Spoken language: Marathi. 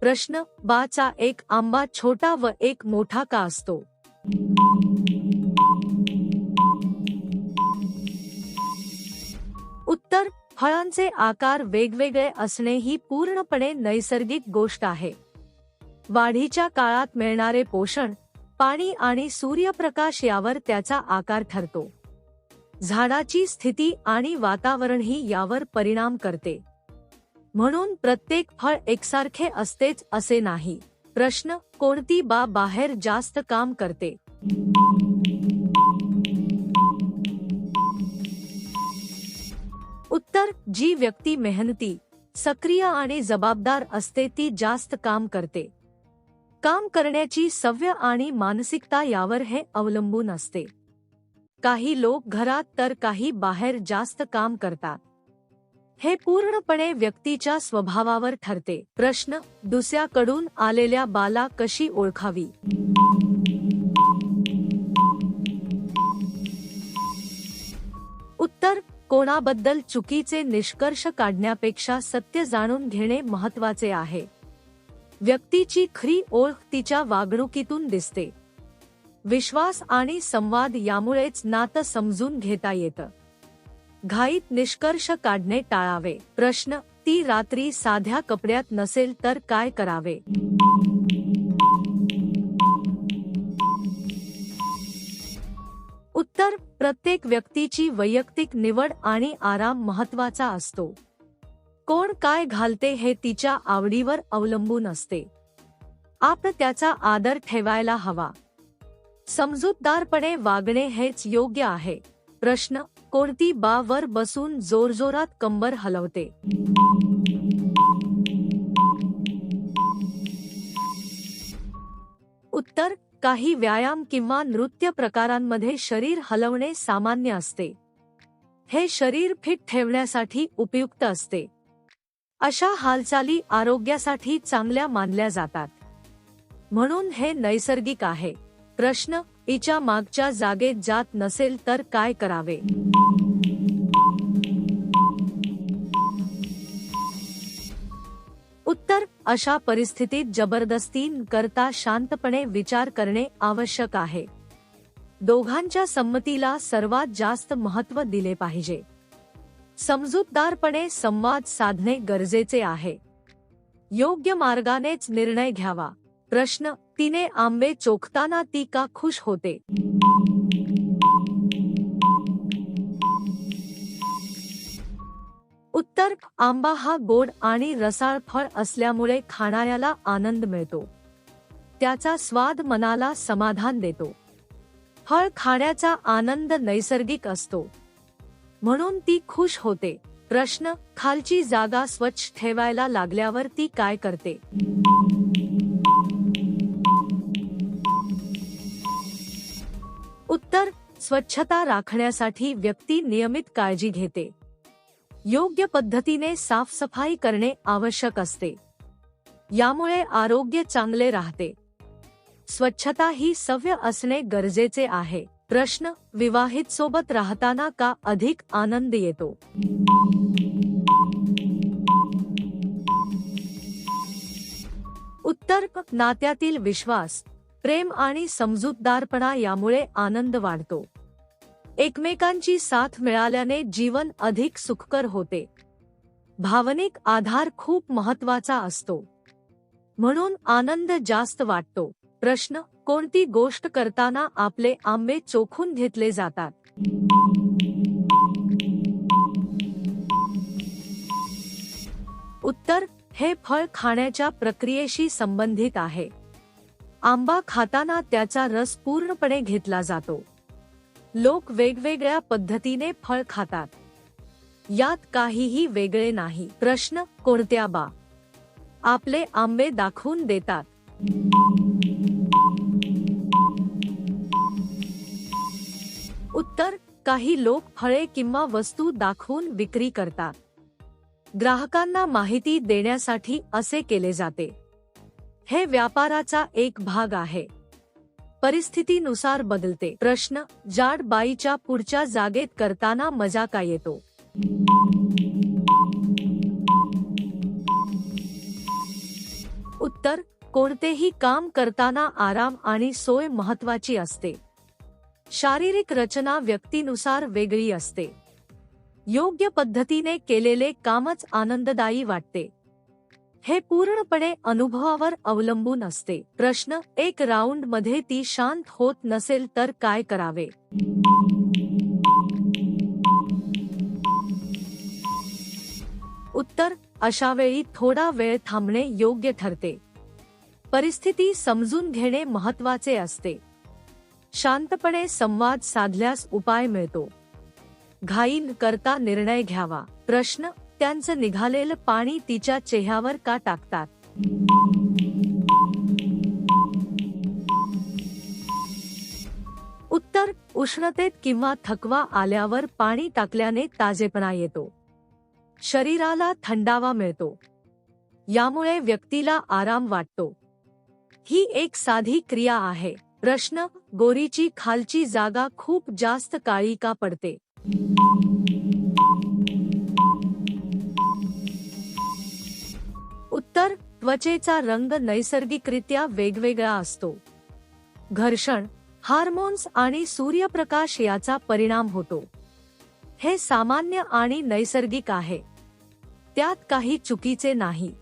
प्रश्न, बाचा एक आंबा छोटा व एक मोठा का असतो? उत्तर, फळांचे आकार वेगवेगळे असणे ही पूर्णपणे नैसर्गिक गोष्ट आहे. वाढीच्या काळात मिळणारे पोषण, पाणी आणि सूर्यप्रकाश यावर त्याचा आकार ठरतो. झाडाची स्थिती आणि वातावरणही यावर परिणाम करते. म्हणून प्रत्येक फळ एकसारखे असतेच असे नाही. प्रश्न, कोणती बा बाहेर जास्त काम करते? उत्तर, जी व्यक्ती मेहनती, सक्रिय आणि जबाबदार असते ती जास्त काम करते. काम करण्याची सवय आणि मानसिकता यावर हे अवलंबून असते. काही लोक घरात तर काही बाहेर जास्त काम करतात. हे पूर्णपणे व्यक्तीच्या स्वभावावर ठरते. प्रश्न, दुसऱ्याकडून आलेल्या बाला कशी ओळखावी? उत्तर, कोणाबद्दल चुकीचे निष्कर्ष काढण्यापेक्षा सत्य जाणून घेणे महत्त्वाचे आहे. व्यक्तीची खरी ओळख तिच्या वागणुकीतून दिसते. विश्वास आणि संवाद यामुळेच नातं समजून घेता येतं. घाईत निष्कर्ष काढणे टाळावे. प्रश्न, ती रात्री साध्या कपड्यात नसेल तर काय करावे? उत्तर, प्रत्येक व्यक्तीची वैयक्तिक निवड आणि आराम महत्त्वाचा असतो. कोण काय घालते हे तिच्या आवडीवर अवलंबून असते. आपण त्याचा आदर ठेवायला हवा. समजूतदारपणे वागणे हेच योग्य आहे. प्रश्न, कोणती बा वर बसून जोरजोरात कंबर हलवते? उत्तर, काही व्यायाम किंवा नृत्य प्रकारांमध्ये शरीर हलवणे सामान्य असते. हे शरीर फिट ठेवण्यासाठी उपयुक्त असते. अशा हालचाली आरोग्यासाठी चांगल्या मानल्या जातात. म्हणून हे नैसर्गिक आहे. प्रश्न, इच्या मागच्या जागेत जात नसेल तर काय करावे? उत्तर, अशा परिस्थितीत जबरदस्ती न करता शांतपणे विचार करणे आवश्यक आहे. दोघांच्या संमतीला सर्वात जास्त महत्त्व दिले पाहिजे. समजूतदारपणे संवाद साधणे गरजेचे आहे. योग्य मार्गानेच निर्णय घ्यावा. प्रश्न, तिने आंबे चोखताना ती का खुश होते? उत्तर, आंबा हा गोड आणि रसाळ फळ असल्यामुळे खाणाऱ्याला आनंद मिळतो. त्याचा स्वाद मनाला समाधान देतो. फळ खाण्याचा आनंद नैसर्गिक असतो. म्हणून ती खुश होते. प्रश्न, खालची जागा स्वच्छ ठेवायला लागल्यावर ती काय करते? उत्तर, स्वच्छता राखण्यासाठी व्यक्ती नियमित काळजी घेते. योग्य पद्धतीने साफसफाई करणे आवश्यक असते. यामुळे आरोग्य चांगले राहते. स्वच्छता ही सवय असणे गरजेचे आहे. प्रश्न, विवाहित सोबत राहताना का अधिक आनंद येतो? उत्तर, नात्यातील विश्वास, प्रेम आणि समजूतदारपणा यामुळे आनंद वाढतो. एकमेकांची साथ मिळाल्याने जीवन अधिक सुखकर होते. भावनिक आधार खूप महत्त्वाचा असतो. म्हणून आनंद जास्त वाटतो. प्रश्न, कोणती गोष्ट करताना आपले आंबे चोखून घेतले जातात? उत्तर, हे फळ खाण्याच्या प्रक्रियेशी संबंधित आहे. आंबा खाताना त्याचा रस पूर्णपणे घेतला जातो. लोक वेगवेगळ्या पद्धतीने फळ खातात. यात काहीही वेगळे नाही. प्रश्न, कोणत्या बा आपले आंबे दाखवून देतात? उत्तर, काही लोक फळे किंवा वस्तू दाखवून विक्री करतात. ग्राहकांना माहिती देण्यासाठी असे केले जाते. हे व्यापाराचा एक भाग आहे. परिस्थितीनुसार बदलते. प्रश्न, जाड बाईच्या पुढच्या जागेत करताना मजा का येतो? उत्तर: कोणतेही काम करताना आराम आणि सोय महत्त्वाची असते. शारीरिक रचना व्यक्तीनुसार वेगळी असते. योग्य पद्धतीने केलेले कामच आनंददायी वाटते. हे पूर्णपणे अनुभवावर अवलंबून असते. प्रश्न: एक राऊंड मध्ये ती शांत होत नसेल तर काय करावे? उत्तर: अशावेळी थोडा वेळ थांबणे योग्य ठरते. परिस्थिती समजून घेणे महत्त्वाचे असते. शांतपणे संवाद साधल्यास उपाय मिळतो. घाई न करता निर्णय घ्यावा. प्रश्न: त्यांचं निघालेलं पाणी तिच्या चेहऱ्यावर का टाकतात? उत्तर: उष्णतेत किंवा थकवा आल्यावर पाणी टाकल्याने ताजेपणा येतो. शरीराला थंडावा मिळतो. यामुळे व्यक्तीला आराम वाटतो. ही एक साधी क्रिया आहे. प्रश्न: गोरीची खालची जागा खूप जास्त काळी का पडते? उत्तर: त्वचेचा रंग नैसर्गिकरित्या वेगवेगळा असतो. घर्षण, हार्मोन्स आणि सूर्यप्रकाश याचा परिणाम होतो. हे सामान्य आणि नैसर्गिक आहे. त्यात काही चुकीचे नाही.